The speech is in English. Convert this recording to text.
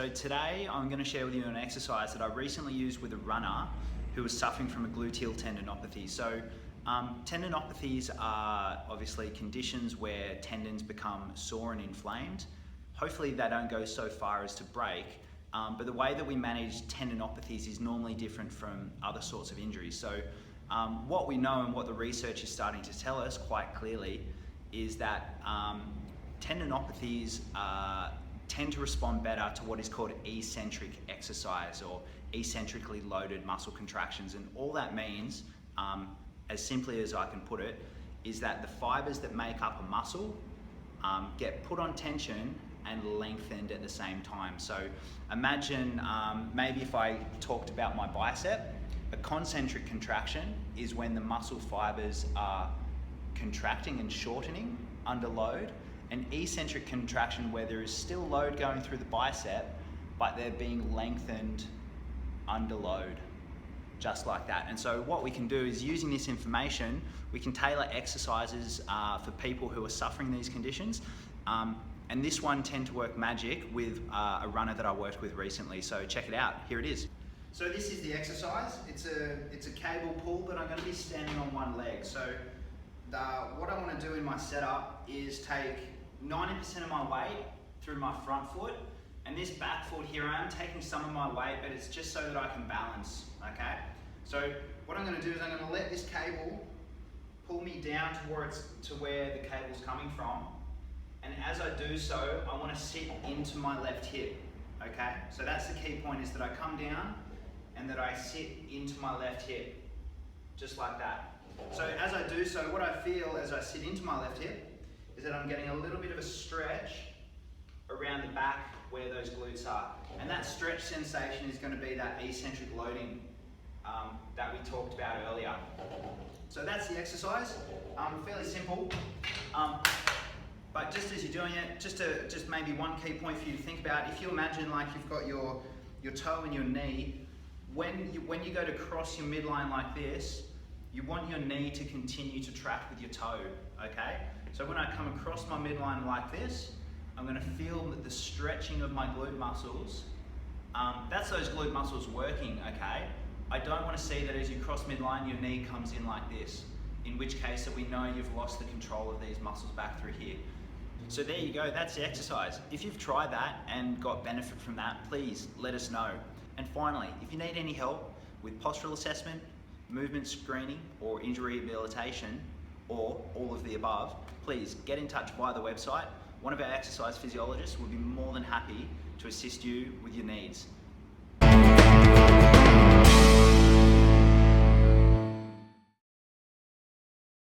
So today I'm going to share with you an exercise that I recently used with a runner who was suffering from a gluteal tendinopathy. So tendinopathies are obviously conditions where tendons become sore and inflamed. Hopefully they don't go so far as to break, but the way that we manage tendinopathies is normally different from other sorts of injuries. So what we know and what the research is starting to tell us quite clearly is that tendinopathies tend to respond better to what is called eccentric exercise or eccentrically loaded muscle contractions. And all that means, as simply as I can put it, is that the fibers that make up a muscle get put on tension and lengthened at the same time. So imagine maybe if I talked about my bicep, a concentric contraction is when the muscle fibers are contracting and shortening under load. An eccentric contraction where there is still load going through the bicep, but they're being lengthened under load, just like that. And so what we can do is, using this information, we can tailor exercises for people who are suffering these conditions. And this one tend to work magic with a runner that I worked with recently. So check it out, here it is. So this is the exercise. It's a cable pull, but I'm going to be standing on one leg. So what I want to do in my setup is take 90% of my weight through my front foot, and this back foot here, I am taking some of my weight, but it's just so that I can balance, okay? So what I'm going to do is I'm going to let this cable pull me down towards to where the cable's coming from, and as I do so, I want to sit into my left hip, okay? So that's the key point, is that I come down and that I sit into my left hip, just like that. So as I do so, what I feel as I sit into my left hip is that I'm getting a little bit of a stretch around the back where those glutes are. And that stretch sensation is going to be that eccentric loading that we talked about earlier. So that's the exercise, fairly simple. But just as you're doing it, just maybe one key point for you to think about. If you imagine like you've got your toe and your knee, when you go to cross your midline like this, you want your knee to continue to track with your toe, okay? So when I come across my midline like this, I'm gonna feel the stretching of my glute muscles. That's those glute muscles working, okay? I don't wanna see that as you cross midline, your knee comes in like this, in which case that we know you've lost the control of these muscles back through here. So there you go, that's the exercise. If you've tried that and got benefit from that, please let us know. And finally, if you need any help with postural assessment, movement screening, or injury rehabilitation, or all of the above, please get in touch via the website. One of our exercise physiologists will be more than happy to assist you with your needs.